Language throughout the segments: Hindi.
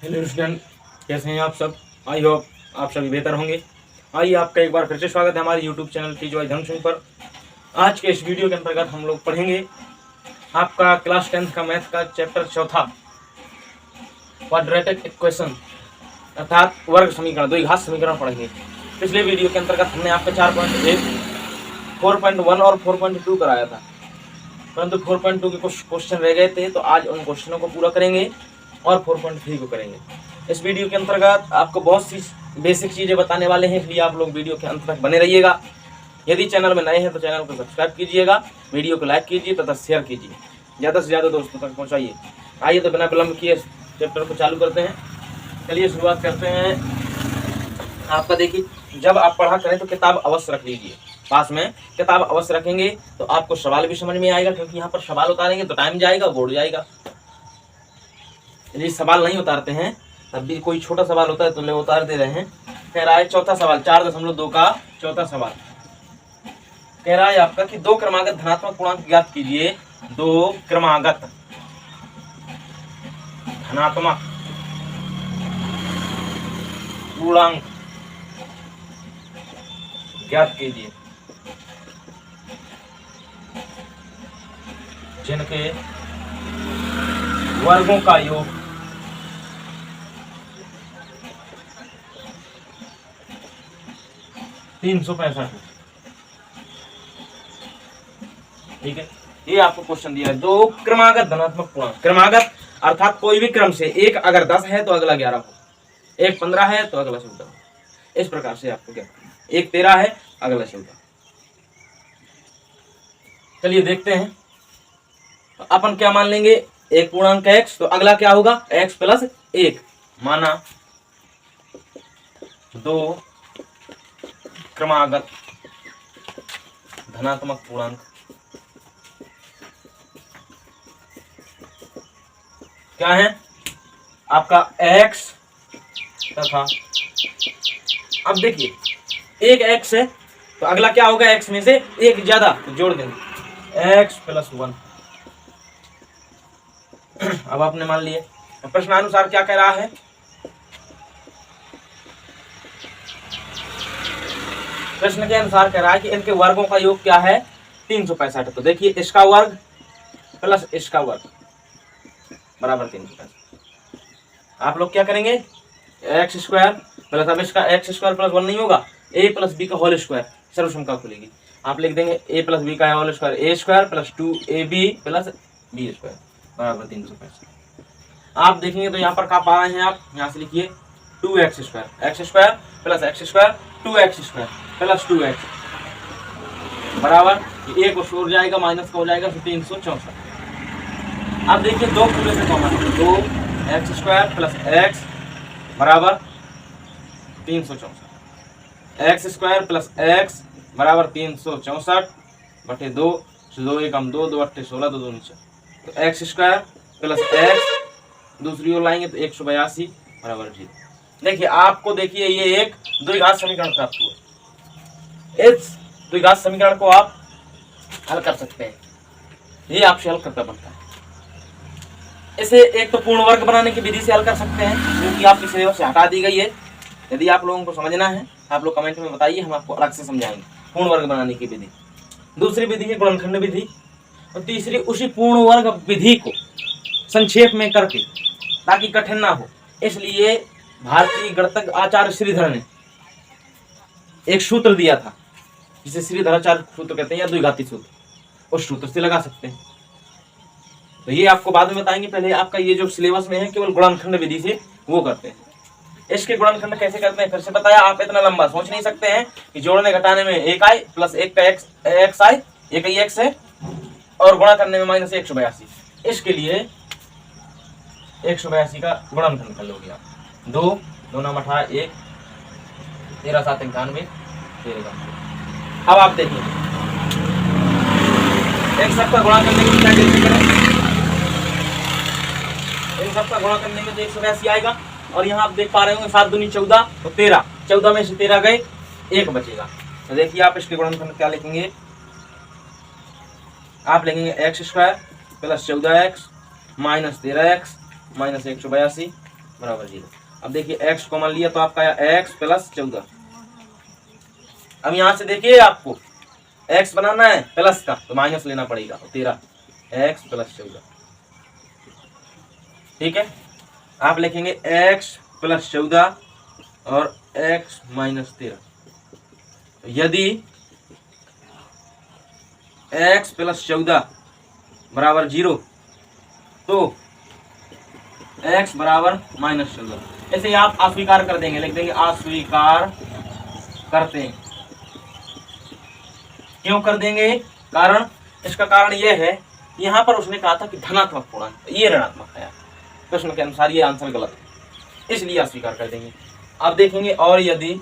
हेलो स्टूडेंट, कैसे हैं आप सब। आई होप आप सभी बेहतर होंगे। आइए आपका एक बार फिर से स्वागत है हमारे YouTube channel teach Y Dharmsingh पर। आज के इस वीडियो के अंतर्गत हम लोग पढ़ेंगे आपका क्लास 10th का मैथ का चैप्टर चौथा, क्वाड्रेटिक इक्वेशन अर्थात वर्ग समीकरण, द्विघात समीकरण पढ़ेंगे। पिछले वीडियो के अंतर्गत हमने आपका 4.1, 4.1 और 4.2 कराया था, परंतु 4.2 के कुछ क्वेश्चन रह गए थे, तो आज उन क्वेश्चनों को पूरा करेंगे और 4.3 को करेंगे। इस वीडियो के अंतर्गत आपको बहुत सी बेसिक चीज़ें बताने वाले हैं, इसलिए आप लोग वीडियो के अंत तक बने रहिएगा। यदि चैनल में नए हैं तो चैनल को सब्सक्राइब कीजिएगा, वीडियो को लाइक कीजिए तथा शेयर कीजिए, ज़्यादा से ज़्यादा दोस्तों तक पहुँचाइए। आइए तो बिना विलम्ब किए चैप्टर को चालू करते हैं। चलिए शुरुआत करते हैं। आपका देखिए, जब आप पढ़ा करें तो किताब अवश्य रख लीजिए, पास में किताब अवश्य रखेंगे तो आपको सवाल भी समझ में आएगा, क्योंकि यहाँ पर सवाल उतारेंगे तो टाइम जाएगा, बोर्ड जाएगा। यदि सवाल नहीं उतारते हैं तब भी कोई छोटा सवाल होता है तो ले उतार दे रहे हैं। कह रहा है चौथा सवाल 4.2 का चौथा सवाल कह रहा है आपका कि दो क्रमागत धनात्मक पूर्णांक ज्ञात कीजिए। दो क्रमागत धनात्मक पूर्णांक ज्ञात कीजिए जिनके वर्गों का योग 365। ठीक है, ये आपको क्वेश्चन दिया है। दो क्रमागत धनात्मक पूर्णांक, क्रमागत अर्थात कोई भी क्रम से, एक अगर 10 है तो अगला 11 हो, एक 15 है तो अगला 14 हो, इस प्रकार से आपको क्या करना है। एक 13 है अगला 14। चलिए देखते हैं, अपन क्या मान लेंगे, एक पूर्णांक x तो अगला क्या होगा x प्लस 1, माना दो क्रमागत धनात्मक पूर्णांक क्या है आपका x तथा, अब देखिए एक x है तो अगला क्या होगा, x में से एक ज्यादा तो जोड़ देंगे x प्लस 1। अब आपने मान लिए, प्रश्नानुसार क्या कह रहा है, प्रश्न के अनुसार कह रहा है कि इनके वर्गों का योग क्या है 365। तो देखिए इसका वर्ग प्लस इसका वर्ग बराबर 365। आप लोग क्या करेंगे, एक्स स्क्वायर प्लस, अब इसका एक्स स्क्वायर प्लस 1 नहीं होगा, ए प्लस बी का होल स्क्वायर सर्वसंख्या खुलेगी। आप लिख देंगे ए प्लस बी का whole square, A square plus 2ab plus B square बराबर 365। आप देखेंगे तो यहाँ पर क्या पा रहे हैं आप, यहाँ से लिखिए 2x square, x square plus x square 2x square plus 2x बराबर, ए को छोड़ जाएगा माइनस का हो जाएगा 364। अब देखिए दो पूरे से कॉमन है, 2x स्क्वायर प्लस x बराबर 364, एक्स स्क्वायर प्लस x बराबर 364 बटे 2, 2 एकम 2, 2 अट्ठे 16, 2 2 नीचे, तो एक्स स्क्वायर प्लस x दूसरी ओर लाएंगे तो 182 बराबर 0। देखिए आपको देखिए ये एक द्विघात समीकरण प्राप्त हुआ। इस द्विघात समीकरण को आप हल कर सकते हैं, ये आपसे हल करना पड़ता है। इसे एक तो पूर्ण वर्ग बनाने की विधि से हल कर सकते हैं, जो कि आपकी सिलेबस से हटा दी गई है। यदि आप लोगों को समझना है आप लोग कमेंट में बताइए, हम आपको अलग से समझाएंगे पूर्ण वर्ग बनाने की विधि। दूसरी विधि है गुणनखंड विधि, और तीसरी उसी पूर्ण वर्ग विधि को संक्षेप में करके, ताकि कठिन ना हो, इसलिए भारतीय गणितज्ञ आचार्य श्रीधर ने एक सूत्र दिया था, जिसे श्रीधराचार्य सूत्र कहते हैं या द्विघाती सूत्र, उस सूत्र से लगा सकते हैं। तो ये आपको बाद में बताएंगे, पहले आपका ये जो सिलेबस में है केवल गुणनखंड विधि से वो करते हैं। इसके गुणनखंड कैसे करते हैं फिर से बताया, आप इतना लंबा सोच नहीं सकते हैं कि जोड़ने घटाने में एक आई प्लस एक का एक्स आई, एक ही एक्स है, और गुणा करने में माइनस 182। इसके लिए 182 का गुणनखंड कर लोगे आप, 2 2 9 18 1 13 7 91 13। अब आप देखिए इन सबका गुणा करने में क्या करें, इन सबका गुणा करने में तो 182 आएगा, और यहाँ आप देख पा रहे होंगे 7 दूनी 14 तो 13, 14 में से 13 गए, 1 बचेगा। तो देखिए आप इसके गुणनखंड क्या लिखेंगे, आप लिखेंगे x square plus 14x minus 13x minus 182 बराबर 0। अब देखिए x को मान लिया तो आपका आया x प्लस 14। अब यहाँ से देखिए आपको x बनाना है प्लस का तो माइनस लेना पड़ेगा, 13 x प्लस 14। ठीक है, आप लिखेंगे x प्लस 14 और x माइनस 13। यदि x प्लस 14 बराबर 0 तो x बराबर माइनस 14। ऐसे ही आप अस्वीकार कर देंगे, लिख देंगे अस्वीकार करते हैं। क्यों कर देंगे? कारण, इसका कारण यह है यहाँ पर उसने कहा था कि धनात्मक पूर्णांक, ये ऋणात्मक है, प्रश्न के अनुसार ये आंसर गलत है, इसलिए अस्वीकार कर देंगे। अब देखेंगे और यदि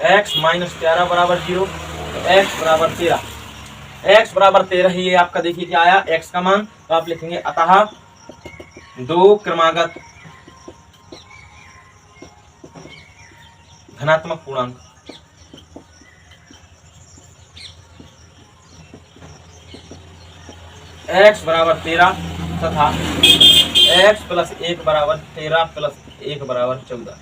x माइनस 13 बराबर 0 तो x बराबर 13, x बराबर 13 ये आपका देखिए क्या आया x का मान, तो आप लिखेंगे अतः दो क्रमागत धनात्मक पूर्णांक x बराबर 13 तथा x प्लस 1 बराबर 13 प्लस 1 बराबर 14।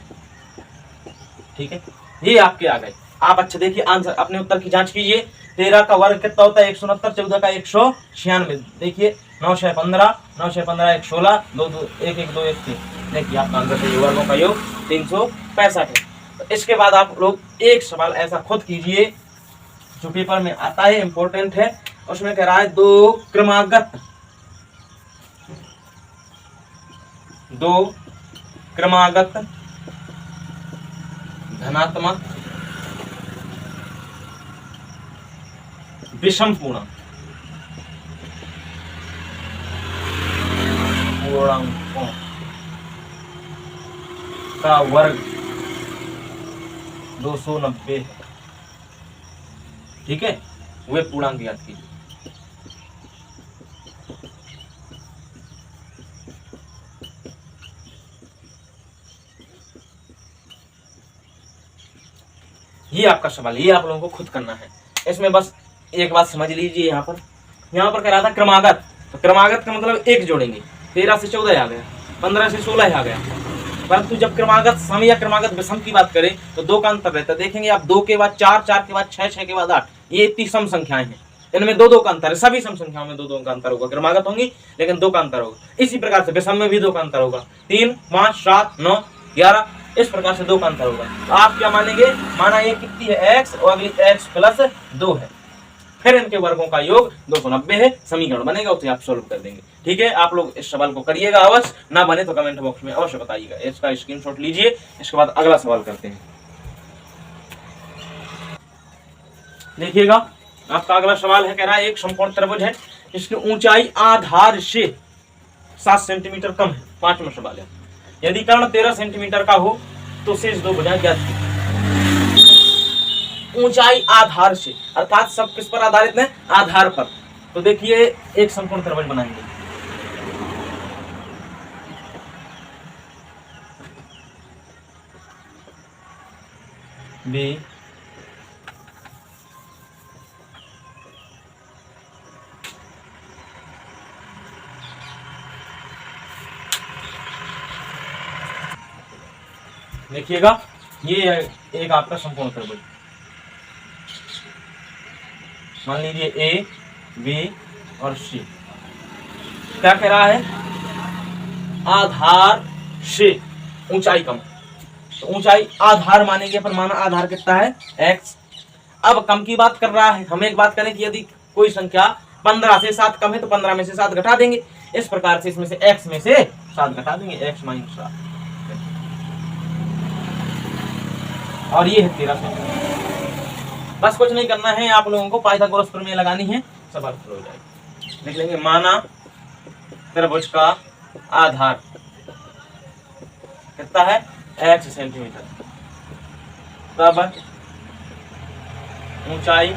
ठीक है, ये आपके आ गए। आप अच्छा देखिए आंसर, अपने उत्तर की जांच कीजिए। 13 का वर्ग कितना होता है 169, 14 का 196। देखिए 9 6 15, 9 6 15 1 16, 2 2 1 1 2 1 3। देखिए आपका आंसर सही, वर्गों का योग 365 है। तो इसके बाद आप लोग एक सवाल ऐसा खुद कीजिए जो पेपर में आता है, इंपॉर्टेंट है। उसमें कह रहा है दो क्रमागत धनात्मक विषम पूर्णांकों का वर्ग 290 है। ठीक है, वे पूर्णांक याद कीजिए। ये आपका सवाल, ये आप लोगों को खुद करना है। इसमें बस एक बात समझ लीजिए, यहाँ पर कह रहा था क्रमागत, तो क्रमागत का मतलब एक जोड़ेंगे। 13 से 14 आ गया, 15 से 16 आ गया। परंतु जब क्रमागत सम या क्रमागत विषम की बात करें तो दो का अंतर रहता है। देखेंगे आप 2 के बाद 4, 4 के बाद 6, 6 के बाद 8, ये इतनी सम संख्याएं हैं, इनमें दो का अंतर है। सभी सम संख्याओं में दो का अंतर होगा, क्रमागत होंगी लेकिन 2 का अंतर होगा। इसी प्रकार से विषम में भी 2 का अंतर होगा, 3 5 7 9 11, इस प्रकार से 2 का अंतर होगा। तो आप क्या मानेंगे, माना ये कितनी है x और अगली x प्लस 2 है, फिर इनके वर्गों का योग 290 है, समीकरण बनेगा, उसे आप सोल्व कर देंगे। ठीक है, आप लोग इस सवाल को करिएगा अवश्य, ना बने तो कमेंट बॉक्स में अवश्य बताइएगा। इसका स्क्रीनशॉट लीजिए। इसके बाद अगला सवाल करते हैं। देखिएगा आपका अगला सवाल है, कह रहा है एक समकोण त्रिभुज है जिसकी ऊंचाई आधार से 7 सेंटीमीटर कम है। 5वां सवाल है, यदि कर्ण 13 सेंटीमीटर का हो तो शेष दो भुजाएं ज्ञात कीजिए। ऊंचाई आधार से अर्थात सब किस पर आधारित है, आधार पर। तो देखिए एक समकोण त्रिभुज बनाएंगे। बी देखिएगा ये है एक आपका समकोण त्रिभुज। मान लीजिए ए, बी और सी। क्या कह रहा है, आधार से ऊंचाई कम। तो ऊंचाई आधार मानेंगे, पर माना आधार कितना है x। अब कम की बात कर रहा है, हम एक बात करें कि यदि कोई संख्या 15 से 7 कम है तो 15 में से 7 घटा देंगे। इस प्रकार से इसमें से x में से 7 घटा देंगे, x माइनस 7, और ये है 13 सेंटीमीटर। बस कुछ नहीं करना है, आप लोगों को पाइथागोरस प्रमेय लगानी है, सवाल हल हो जाएगा। लिख लेंगे माना त्रिभुज का आधार कितना है x सेंटीमीटर, तब ऊंचाई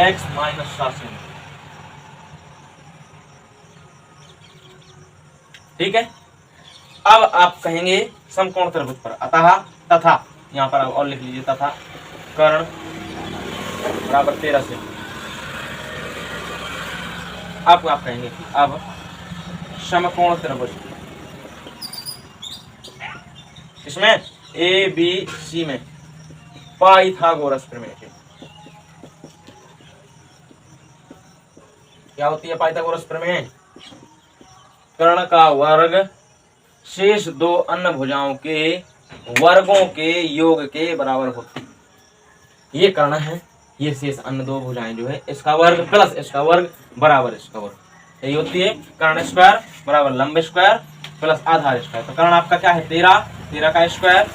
x माइनस 7 सेंटीमीटर। ठीक है, अब आप कहेंगे समकोण त्रिभुज पर अतः तथा, यहाँ पर और लिख लीजिए तथा कर्ण बराबर 13 से आप कहेंगे कि अब समकोण त्रिभुज इसमें ए बी सी में पाइथागोरस प्रमेय क्या होती है? पाइथागोरस प्रमेय कर्ण का वर्ग शेष दो अन्य भुजाओं के वर्गों के योग के बराबर होती है। ये कर्ण है, ये शेष अन्य दो भुजाएं जो है इसका वर्ग प्लस इसका वर्ग बराबर इसका वर्ग, यही होती है कर्ण स्क्वायर बराबर लंब स्क्वायर प्लस आधार स्क्वायर। तो कर्ण आपका क्या है? 13 का स्क्वायर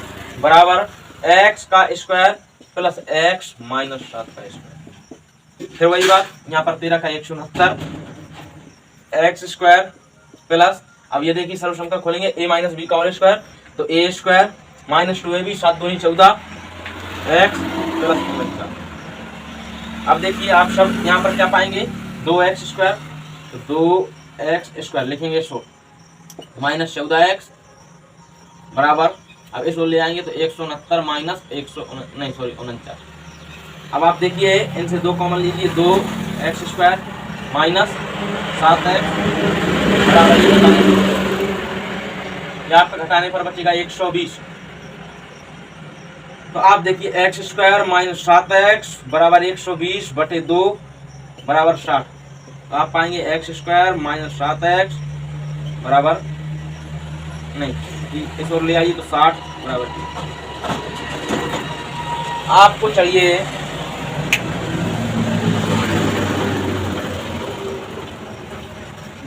बराबर x का स्क्वायर प्लस x माइनस 7 का स्क्वायर। फिर वही बात यहाँ पर 13 का 169 x स्क्वायर प्लस, अब ये देखिए सर्वसम खोलेंगे a माइनस बी का होल स्क्वायर, तो a स्क्वायर माइनस 2ab 7 दूनी 14 x प्लस 49। अब देखिए आप सब यहाँ पर क्या पाएंगे? 2x स्क्वायर, तो 2x स्क्वायर लिखेंगे सो माइनस 14x बराबर, अब इसको ले आएंगे तो 169 माइनस 49। अब आप देखिए इनसे 2 कॉमन लीजिए, 2x स्क्वायर माइनस 7x बराबर ये आपका घटाने पर बचेगा 120। तो आप देखिए x स्क्वायर माइनस 7x बराबर 120 बटे 2 बराबर 60। तो आप पाएंगे x स्क्वायर माइनस 7x बराबर नहीं, इस ओर ले आइए तो 60 बराबर। आपको चाहिए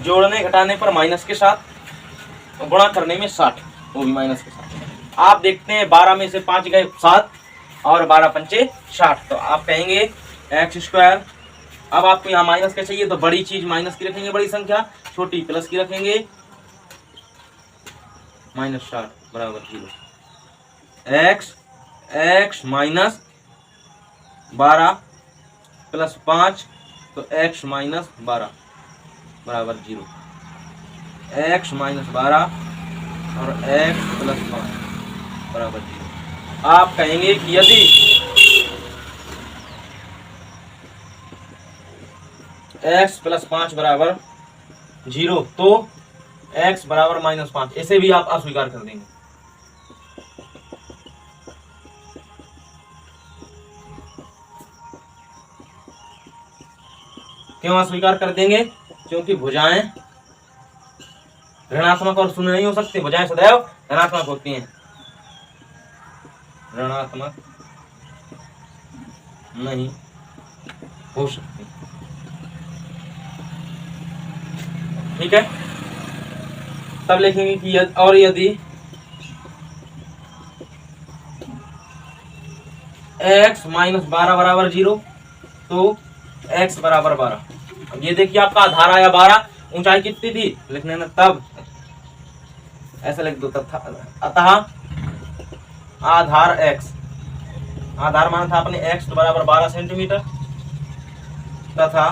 जोड़ने घटाने पर माइनस के साथ, गुणा करने में 60, वो भी माइनस के साथ। आप देखते हैं 12 में से 5 गए 7 और 12 पंचे 60, तो आप कहेंगे एक्स स्क्वायर। अब आपको यहाँ माइनस का चाहिए तो बड़ी चीज माइनस की रखेंगे, बड़ी संख्या, छोटी प्लस की रखेंगे, माइनस 60 बराबर 0। एक्स माइनस 12 प्लस 5 तो एक्स माइनस 12 बराबर 0। एक्स माइनस 12 और एक्स प्लस 5 बराबर 0। आप कहेंगे कि यदि एक्स प्लस 5 बराबर 0 तो x बराबर माइनस 5, इसे भी आप अस्वीकार कर देंगे। क्यों अस्वीकार कर देंगे? क्योंकि भुजाएं ऋणात्मक और शून्य नहीं हो सकती, भुजाएं सदैव धनात्मक होती हैं, ऋणात्मक नहीं हो सकती। ठीक है, तब लिखेंगे कि और यदि x माइनस 12 बराबर 0 तो x बराबर 12। अब ये देखिए आपका आधार आया 12, ऊंचाई कितनी थी लिखने में, तब ऐसा लिख दो, अतः आधार x, आधार माना था अपने x तो बराबर 12 सेंटीमीटर तथा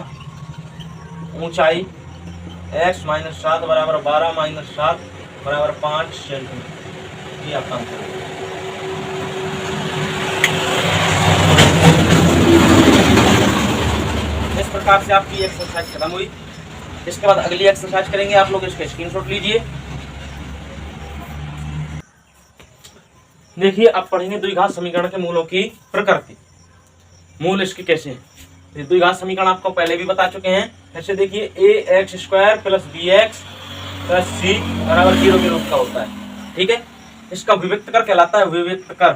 ऊंचाई x माइनस 7 बराबर 12 माइनस 7 बराबर 5 सेंटीमीटर। ये आप काम करेंगे। इस प्रकार से आपकी एक्सरसाइज खत्म हुई। इसके बाद अगली एक्सरसाइज करेंगे, आप लोग इसका स्क्रीनशॉट लीजिए। देखिए अब पढ़ेंगे द्विघात समीकरण के मूलों की प्रकृति, मूल इसके कैसे हैं। द्विघात समीकरण आपको पहले भी बता चुके हैं। ऐसे देखिए A X square plus B X plus C बराबर 0 के रूप का होता है। ठीक है, इसका विविक्त कर कहलाता है, विविक्त कर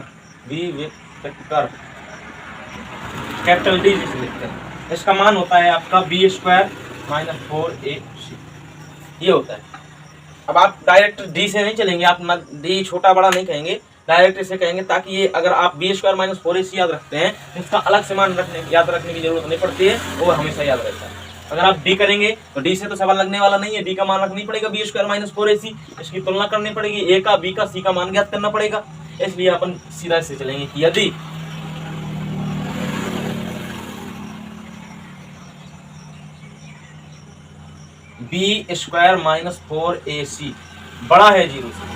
कैपिटल डी जिसे लिखते हैं। इसका मान होता है आपका बी स्क्वायर माइनस 4ac, ये होता है। अब आप डायरेक्ट डी से नहीं चलेंगे, आप ना डी छोटा बड़ा नहीं कहेंगे, डायरेक्ट इसे कहेंगे, ताकि ये अगर आप बी स्क्वायर माइनस 4ac याद रखते हैं, इसका अलग से मान याद रखने की जरूरत नहीं पड़ती है, वो हमेशा याद रहता है। अगर आप डी करेंगे तो डी से तो सवाल लगने वाला नहीं है, डी का मान रखनी पड़ेगा बी स्क्वायर माइनस 4ac, इसकी तुलना करनी पड़ेगी, ए का बी का सी का मान ज्ञात करना पड़ेगा। इसलिए अपन सीधा से चलेंगे कि यदि बी स्क्वायर माइनस 4ac बड़ा है 0 से,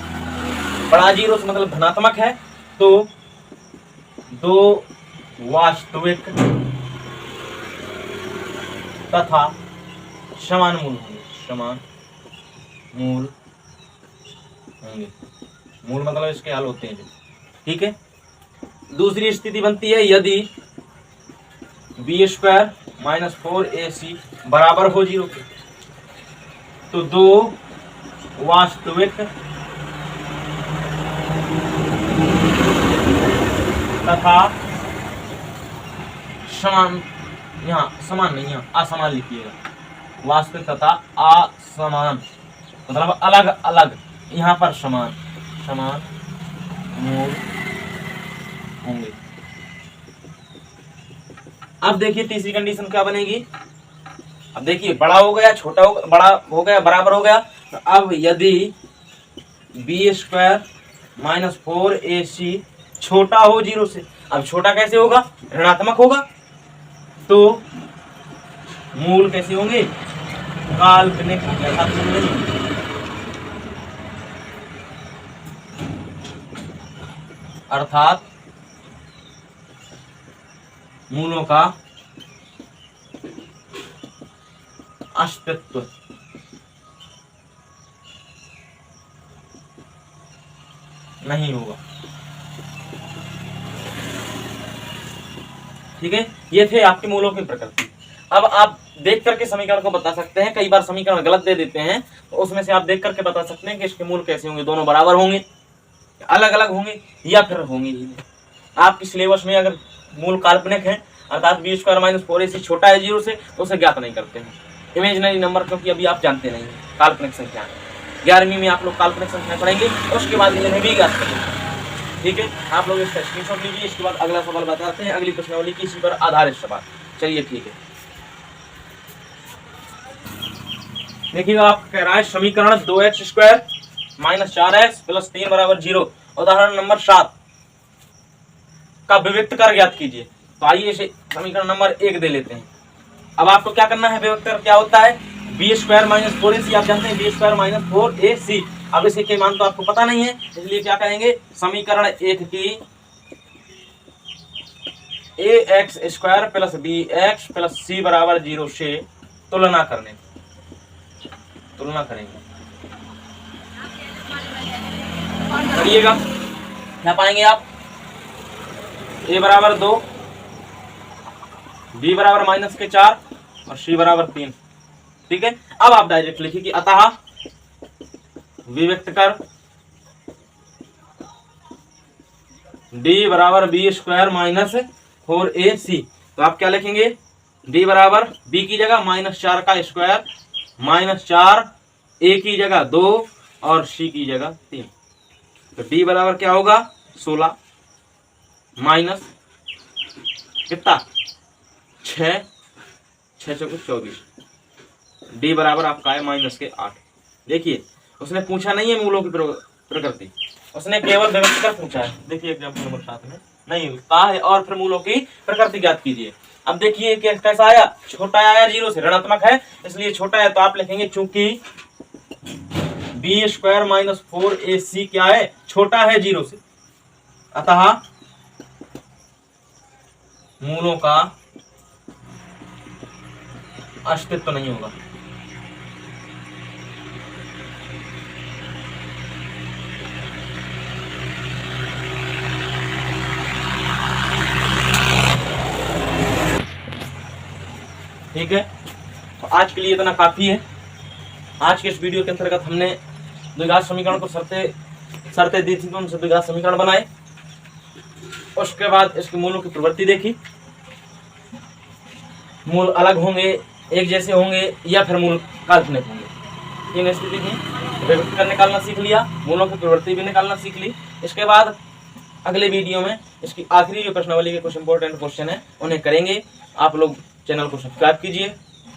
बड़ा 0 से मतलब धनात्मक है, तो दो वास्तविक तथा समान मूल होंगे, समान मूल होंगे। मूल मतलब इसके हल होते हैं जो, ठीक है। दूसरी स्थिति बनती है यदि बी स्क्वायर माइनस 4ac बराबर हो 0 के, तो दो वास्तविक तथा समान, यहाँ समान नहीं, यहाँ असमान लिखिएगा, वास्तविक तथा असमान मतलब अलग अलग, यहाँ पर समान समान मूल होंगे। अब देखिए तीसरी कंडीशन क्या बनेगी। अब देखिए बड़ा हो गया, छोटा हो, बड़ा हो गया, बराबर हो गया। तो अब यदि बी स्क्वायर माइनस 4ac छोटा हो 0 से, अब छोटा कैसे होगा, ऋणात्मक होगा, तो मूल कैसे होंगे, काल्पनिक, अर्थात मूलों का अस्तित्व नहीं होगा, ठीक है। ये थे आपके मूलों की प्रकृति। अब आप देख करके समीकरण को बता सकते हैं, कई बार समीकरण गलत दे देते हैं, तो उसमें से आप देख करके बता सकते हैं कि इसके मूल कैसे होंगे, दोनों बराबर होंगे, अलग अलग होंगे, या फिर होंगे ही नहीं। आपकी सिलेबस में अगर मूल काल्पनिक है, अर्थात बी स्क्वायर माइनस 4ac छोटा है 0 से, तो उसे ज्ञात नहीं करते हैं। इमेजिनरी नंबर क्योंकि अभी आप जानते नहीं हैं काल्पनिक संख्या है, 11वीं में आप लोग काल्पनिक संख्या पढ़ेंगे, उसके बाद इन्हें भी ज्ञात करेंगे, ठीक है। आप लोग इसका स्क्रीनशॉट लीजिए, इसके बाद अगला सवाल बताते हैं, अगली प्रश्नावली की इसी पर आधारित सवाल। चलिए ठीक है, देखिएगा आप कह रहा है समीकरण 2x square minus 4x plus 3 बराबर 0, उदाहरण नंबर 7 का विविक्त कर ज्ञात कीजिए। तो आइए इसे समीकरण नंबर 1 दे लेते हैं। अब आपको क्या करना है, विविक्त कर क्या होता है, बी स्क्वायर माइनस 4ac, आप जानते हैं बी स्क्वायर माइनस 4ac। अब इसे के मान तो आपको पता नहीं है, इसलिए क्या करेंगे, समीकरण 1 की ax square plus bx plus c बराबर 0 से तुलना करेंगे। करिएगा, क्या पाएंगे आप, a बराबर 2, b बराबर माइनस के 4 और c बराबर 3, ठीक है। अब आप डायरेक्ट लिखिए कि अतः विविक्त कर d बराबर बी स्क्वायर माइनस 4ac। तो आप क्या लिखेंगे, d बराबर b की जगह माइनस 4 का स्क्वायर माइनस 4, a की जगह 2 और c की जगह 3। तो d बराबर क्या होगा, 16 माइनस कितना 6, 6 चौके 24, d बराबर आपका है माइनस के 8। देखिए उसने पूछा नहीं है मूलों की प्रकृति, उसने केवल विविक्त कर पूछा है। देखिए एग्जाम्पल नंबर 7 में नहीं कहा है, और फिर मूलों की प्रकृति ज्ञात कीजिए। अब देखिए कैसा आया, छोटा आया 0 से, ऋणात्मक है इसलिए छोटा है, तो आप लिखेंगे चूंकि बी स्क्वायर माइनस 4ac क्या है, छोटा है 0 से, अतः मूलों का अस्तित्व नहीं होगा। ठीक है, तो आज के लिए इतना काफी है। आज के इस वीडियो के अंतर्गत हमने द्विघात समीकरण को शर्तें दी थी, तो उनसे द्विघात समीकरण बनाए, उसके बाद इसके मूलों की प्रवृत्ति देखी, मूल अलग होंगे, एक जैसे होंगे, या फिर मूल काल्पनिक होंगे। तीन स्थिति थी, विविक्त कर निकालना सीख लिया, मूलों की प्रवृत्ति भी निकालना सीख ली। इसके बाद अगले वीडियो में इसकी आखिरी जो प्रश्नावली के कुछ इंपॉर्टेंट क्वेश्चन है उन्हें करेंगे। आप लोग चैनल को सब्सक्राइब कीजिए,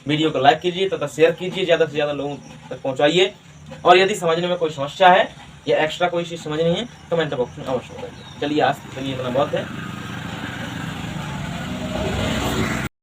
वीडियो को लाइक कीजिए तथा शेयर कीजिए, ज़्यादा से ज़्यादा लोगों तक पहुँचाइए। और यदि समझने में कोई समस्या है या एक्स्ट्रा कोई चीज़ समझनी है, कमेंट बॉक्स में अवश्य बताइए। चलिए आज के लिए इतना बहुत है।